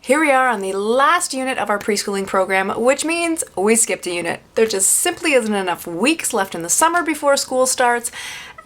Here we are on the last unit of our preschooling program, which means we skipped a unit. There just simply isn't enough weeks left in the summer before school starts,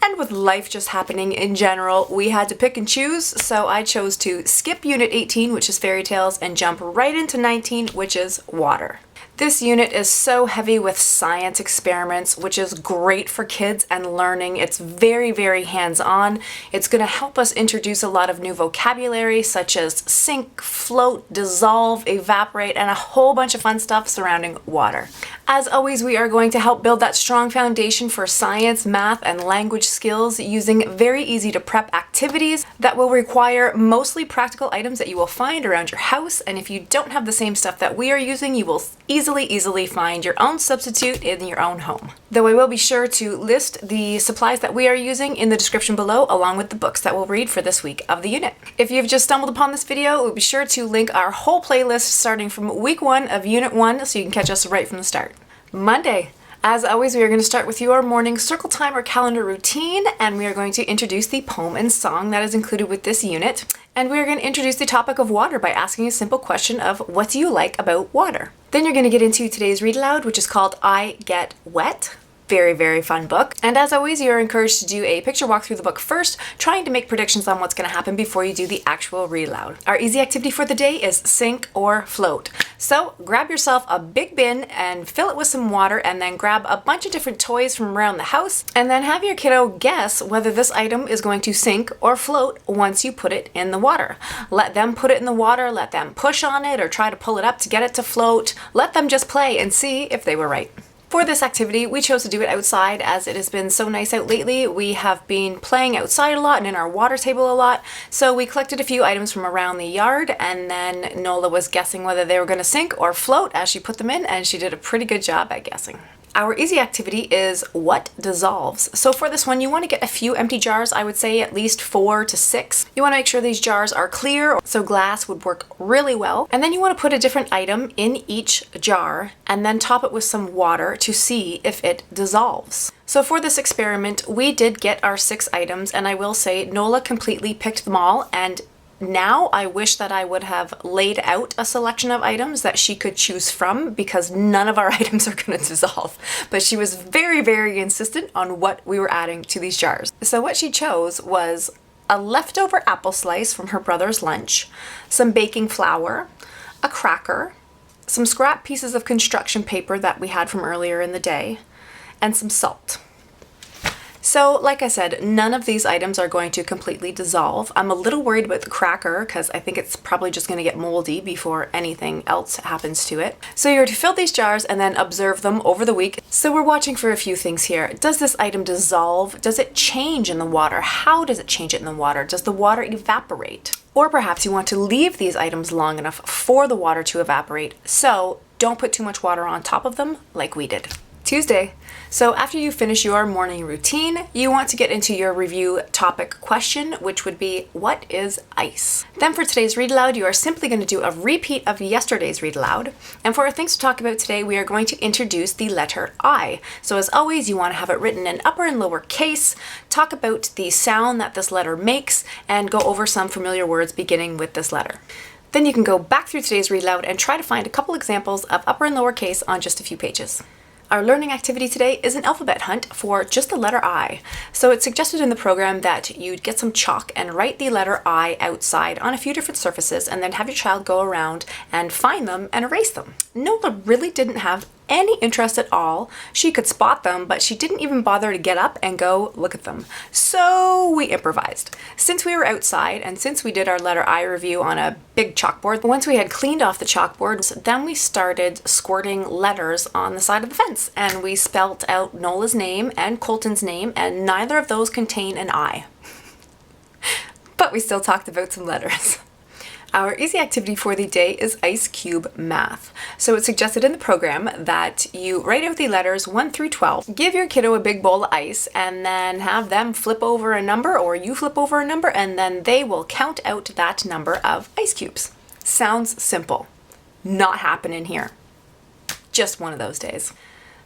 and with life just happening in general, we had to pick and choose, so I chose to skip Unit 18, which is fairy tales, and jump right into 19, which is water. This unit is so heavy with science experiments, which is great for kids and learning. It's very, very hands-on. It's going to help us introduce a lot of new vocabulary such as sink, float, dissolve, evaporate, and a whole bunch of fun stuff surrounding water. As always, we are going to help build that strong foundation for science, math, and language skills using very easy to prep activities that will require mostly practical items that you will find around your house. And if you don't have the same stuff that we are using, you will easily find your own substitute in your own home. Though I will be sure to list the supplies that we are using in the description below, along with the books that we'll read for this week of the unit. If you've just stumbled upon this video, we'll be sure to link our whole playlist starting from week 1 of Unit 1 so you can catch us right from the start. Monday. As always, we are going to start with your morning circle time or calendar routine, and we are going to introduce the poem and song that is included with this unit. And we are going to introduce the topic of water by asking a simple question of what do you like about water? Then you're going to get into today's read aloud, which is called I Get Wet. Very, very fun book. And as always, you're encouraged to do a picture walk through the book first, trying to make predictions on what's going to happen before you do the actual read aloud. Our easy activity for the day is sink or float. So grab yourself a big bin and fill it with some water, and then grab a bunch of different toys from around the house, and then have your kiddo guess whether this item is going to sink or float once you put it in the water. Let them put it in the water, let them push on it or try to pull it up to get it to float. Let them just play and see if they were right. For this activity, we chose to do it outside as it has been so nice out lately. We have been playing outside a lot and in our water table a lot, so we collected a few items from around the yard, and then Nola was guessing whether they were going to sink or float as she put them in, and she did a pretty good job at guessing. Our easy activity is what dissolves. So for this one, you want to get a few empty jars, I would say at least 4 to 6. You want to make sure these jars are clear, so glass would work really well. And then you want to put a different item in each jar and then top it with some water to see if it dissolves. So for this experiment, we did get our 6 items, and I will say Nola completely picked them all, and now I wish that I would have laid out a selection of items that she could choose from, because none of our items are going to dissolve. But she was very, very insistent on what we were adding to these jars. So what she chose was a leftover apple slice from her brother's lunch, some baking flour, a cracker, some scrap pieces of construction paper that we had from earlier in the day, and some salt. So, like I said, none of these items are going to completely dissolve. I'm a little worried about the cracker because I think it's probably just going to get moldy before anything else happens to it. So you're to fill these jars and then observe them over the week. So we're watching for a few things here. Does this item dissolve? Does it change in the water? How does it change it in the water? Does the water evaporate? Or perhaps you want to leave these items long enough for the water to evaporate, so don't put too much water on top of them like we did. Tuesday. So after you finish your morning routine, you want to get into your review topic question, which would be, what is ice? Then for today's read aloud, you are simply going to do a repeat of yesterday's read aloud. And for our things to talk about today, we are going to introduce the letter I. So as always, you want to have it written in upper and lower case, talk about the sound that this letter makes, and go over some familiar words beginning with this letter. Then you can go back through today's read aloud and try to find a couple examples of upper and lower case on just a few pages. Our learning activity today is an alphabet hunt for just the letter I. So it's suggested in the program that you'd get some chalk and write the letter I outside on a few different surfaces, and then have your child go around and find them and erase them. Nola really didn't have any interest at all. She could spot them, but she didn't even bother to get up and go look at them. So we improvised. Since we were outside and since we did our letter I review on a big chalkboard, once we had cleaned off the chalkboard, then we started squirting letters on the side of the fence, and we spelt out Nola's name and Colton's name, and neither of those contain an I. But we still talked about some letters. Our easy activity for the day is Ice Cube Math. So it's suggested in the program that you write out the letters 1 through 12, give your kiddo a big bowl of ice, and then have them flip over a number, or you flip over a number, and then they will count out that number of ice cubes. Sounds simple. Not happening here. Just one of those days.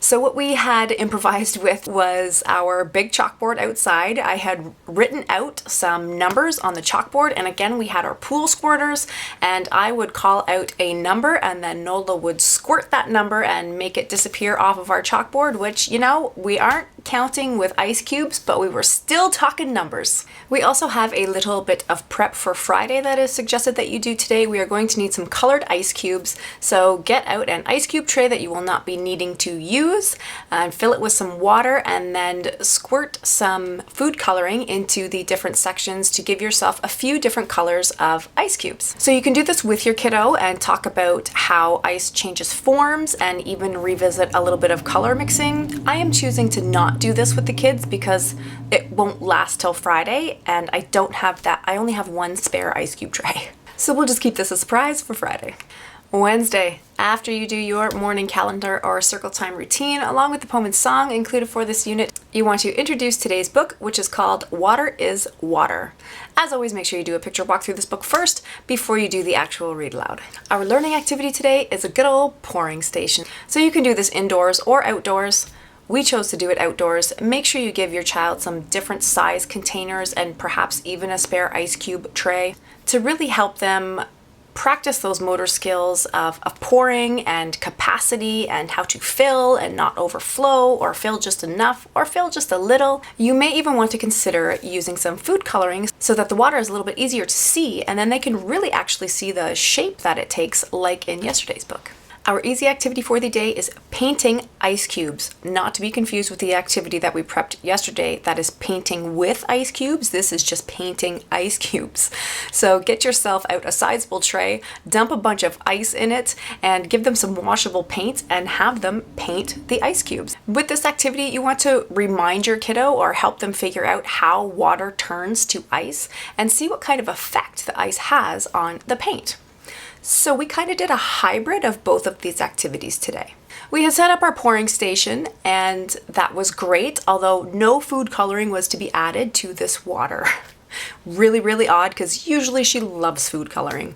So what we had improvised with was our big chalkboard outside. I had written out some numbers on the chalkboard, and again we had our pool squirters, and I would call out a number and then Nola would squirt that number and make it disappear off of our chalkboard, which, you know, we aren't counting with ice cubes, but we were still talking numbers. We also have a little bit of prep for Friday that is suggested that you do today. We are going to need some colored ice cubes, so get out an ice cube tray that you will not be needing to use and fill it with some water, and then squirt some food coloring into the different sections to give yourself a few different colors of ice cubes. So you can do this with your kiddo and talk about how ice changes forms and even revisit a little bit of color mixing. I am choosing to not do this with the kids because it won't last till Friday, and I only have one spare ice cube tray. So we'll just keep this a surprise for Friday. Wednesday, after you do your morning calendar or circle time routine, along with the poem and song included for this unit, you want to introduce today's book, which is called Water is Water. As always, make sure you do a picture walk through this book first before you do the actual read aloud. Our learning activity today is a good old pouring station. So you can do this indoors or outdoors. We chose to do it outdoors. Make sure you give your child some different size containers and perhaps even a spare ice cube tray to really help them practice those motor skills of pouring and capacity and how to fill and not overflow, or fill just enough or fill just a little. You may even want to consider using some food coloring so that the water is a little bit easier to see, and then they can really actually see the shape that it takes, like in yesterday's book. Our easy activity for the day is painting ice cubes, not to be confused with the activity that we prepped yesterday that is painting with ice cubes. This is just painting ice cubes. So get yourself out a sizable tray, dump a bunch of ice in it, and give them some washable paint and have them paint the ice cubes. With this activity, you want to remind your kiddo or help them figure out how water turns to ice and see what kind of effect the ice has on the paint. So we kind of did a hybrid of both of these activities today. We had set up our pouring station, and that was great, although no food coloring was to be added to this water. Really, really odd, because usually she loves food coloring.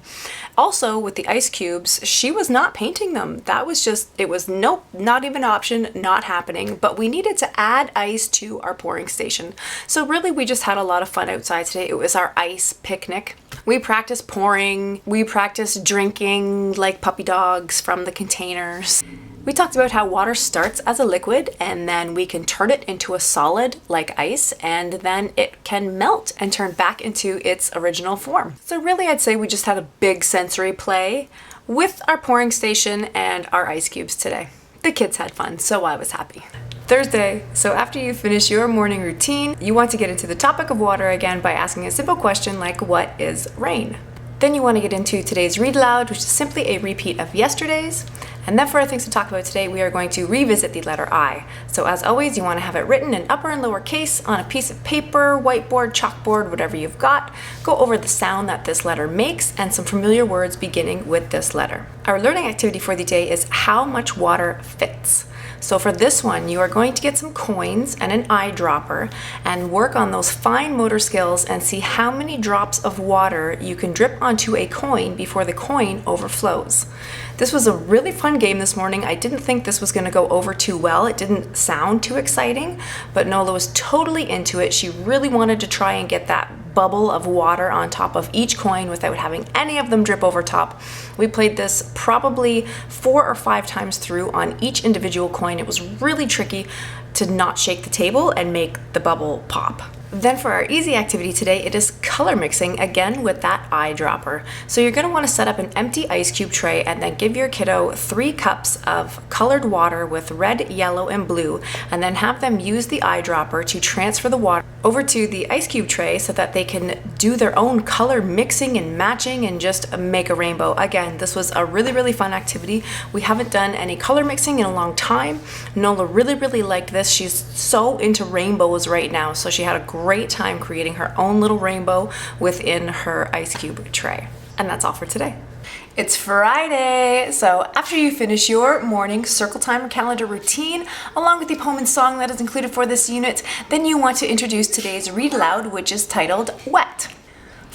Also, with the ice cubes, she was not painting them. It was nope, not even an option, not happening, but we needed to add ice to our pouring station. So really, we just had a lot of fun outside today. It was our ice picnic. We practiced pouring, we practiced drinking like puppy dogs from the containers. We talked about how water starts as a liquid and then we can turn it into a solid like ice, and then it can melt and turn back into its original form. So really, I'd say we just had a big sensory play with our pouring station and our ice cubes today. The kids had fun, so I was happy. Thursday, so after you finish your morning routine, you want to get into the topic of water again by asking a simple question like, what is rain? Then you want to get into today's read aloud, which is simply a repeat of yesterday's. And then for our things to talk about today, we are going to revisit the letter I. So as always, you want to have it written in upper and lower case on a piece of paper, whiteboard, chalkboard, whatever you've got. Go over the sound that this letter makes and some familiar words beginning with this letter. Our learning activity for the day is how much water fits. So for this one, you are going to get some coins and an eyedropper and work on those fine motor skills and see how many drops of water you can drip onto a coin before the coin overflows. This was a really fun game this morning. I didn't think this was going to go over too well. It didn't sound too exciting, but Nola was totally into it. She really wanted to try and get that bubble of water on top of each coin without having any of them drip over top. We played this probably 4 or 5 times through on each individual coin. It was really tricky to not shake the table and make the bubble pop. Then for our easy activity today, it is color mixing, again with that eyedropper. So you're going to want to set up an empty ice cube tray and then give your kiddo 3 cups of colored water with red, yellow, and blue, and then have them use the eyedropper to transfer the water over to the ice cube tray so that they can do their own color mixing and matching and just make a rainbow. Again, this was a really, really fun activity. We haven't done any color mixing in a long time. Nola really, really liked this. She's so into rainbows right now, so she had a great time creating her own little rainbow within her ice cube tray. And that's all for today. It's Friday, so after you finish your morning circle time calendar routine, along with the poem and song that is included for this unit, then you want to introduce today's read aloud, which is titled Wet.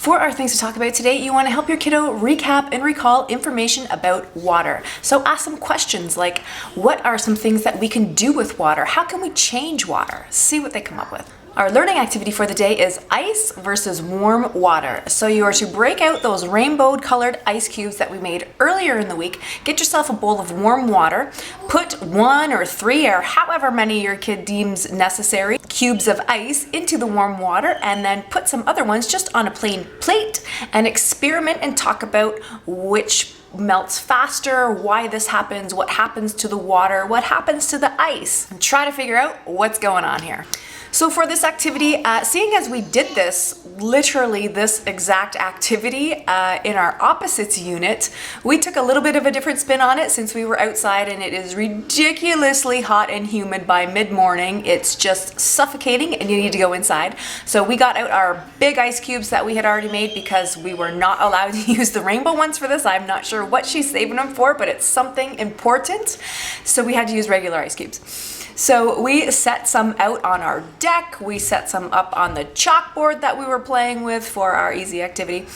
For our things to talk about today, you want to help your kiddo recap and recall information about water. So ask some questions like, what are some things that we can do with water? How can we change water? See what they come up with. Our learning activity for the day is ice versus warm water. So you are to break out those rainbow colored ice cubes that we made earlier in the week. Get yourself a bowl of warm water. Put 1 or 3 or however many your kid deems necessary cubes of ice into the warm water, and then put some other ones just on a plain plate and experiment and talk about which melts faster, why this happens, what happens to the water, what happens to the ice, and try to figure out what's going on here. So for this activity, seeing as we did this, literally this exact activity in our opposites unit, we took a little bit of a different spin on it since we were outside and it is ridiculously hot and humid by mid-morning. It's just suffocating and you need to go inside. So we got out our big ice cubes that we had already made because we were not allowed to use the rainbow ones for this. I'm not sure what she's saving them for, but it's something important. So we had to use regular ice cubes. So we set some out on our deck, we set some up on the chalkboard that we were playing with for our easy activity.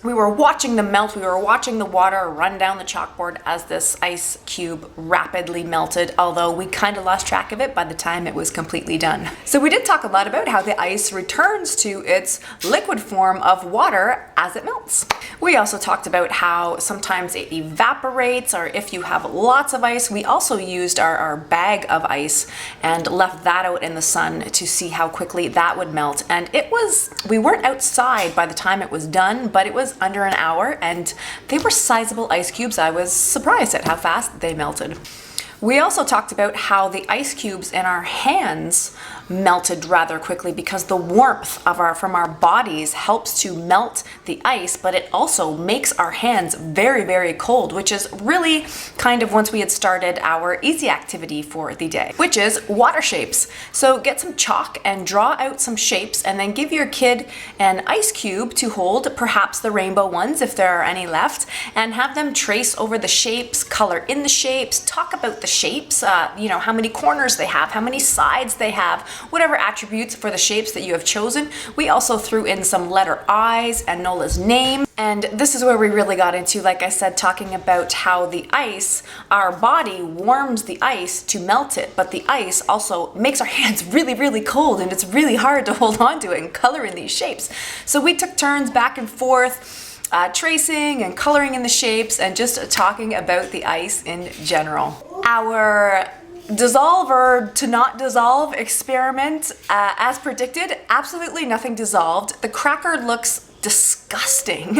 We were watching them melt, we were watching the water run down the chalkboard as this ice cube rapidly melted, although we kind of lost track of it by the time it was completely done. So we did talk a lot about how the ice returns to its liquid form of water as it melts. We also talked about how sometimes it evaporates, or if you have lots of ice. We also used our bag of ice and left that out in the sun to see how quickly that would melt. And we weren't outside by the time it was done, but it was under an hour and they were sizable ice cubes. I was surprised at how fast they melted. We also talked about how the ice cubes in our hands melted rather quickly because the warmth from our bodies helps to melt the ice, but it also makes our hands very, very cold, which is really kind of once we had started our easy activity for the day, which is water shapes. So get some chalk and draw out some shapes and then give your kid an ice cube to hold, perhaps the rainbow ones if there are any left, and have them trace over the shapes, color in the shapes, talk about the shapes, how many corners they have, how many sides they have, whatever attributes for the shapes that you have chosen. We also threw in some letter I's and Nola's name. And this is where we really got into, like I said, talking about how the ice, our body warms the ice to melt it, but the ice also makes our hands really, really cold and it's really hard to hold on to it and color in these shapes. So we took turns back and forth, tracing and coloring in the shapes and just talking about the ice in general. Our dissolve or to not dissolve experiment, as predicted, absolutely nothing dissolved. The cracker looks disgusting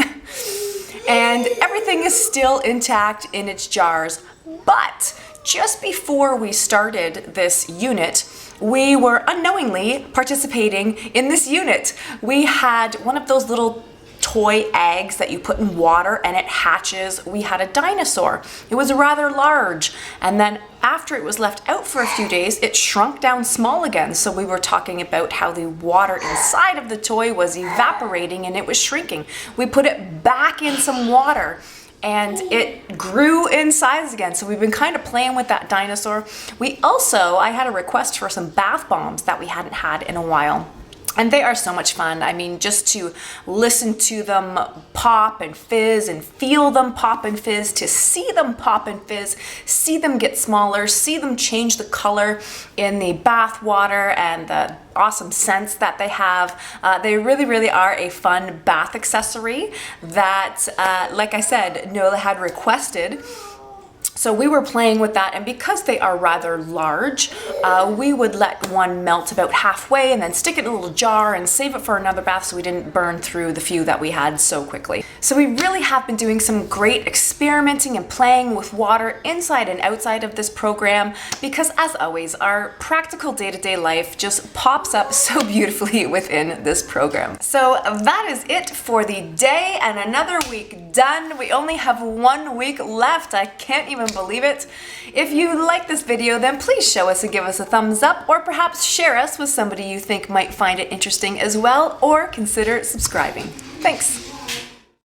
and everything is still intact in its jars. But just before we started this unit, we were unknowingly participating in this unit. We had one of those little toy eggs that you put in water and it hatches. We had a dinosaur. It was rather large, and then after it was left out for a few days, it shrunk down small again. So we were talking about how the water inside of the toy was evaporating and it was shrinking. We put it back in some water and it grew in size again. So we've been kind of playing with that dinosaur. I had a request for some bath bombs that we hadn't had in a while. And they are so much fun. I mean, just to listen to them pop and fizz and feel them pop and fizz, to see them pop and fizz, see them get smaller, see them change the color in the bath water and the awesome scents that they have. They really, really are a fun bath accessory that, like I said, Nola had requested. So we were playing with that, and because they are rather large, we would let one melt about halfway and then stick it in a little jar and save it for another bath so we didn't burn through the few that we had so quickly. So we really have been doing some great experimenting and playing with water inside and outside of this program because, as always, our practical day-to-day life just pops up so beautifully within this program. So that is it for the day and another week done. We only have 1 week left. I can't even believe it. If you like this video, then please show us and give us a thumbs up, or perhaps share us with somebody you think might find it interesting as well, or consider subscribing. Thanks.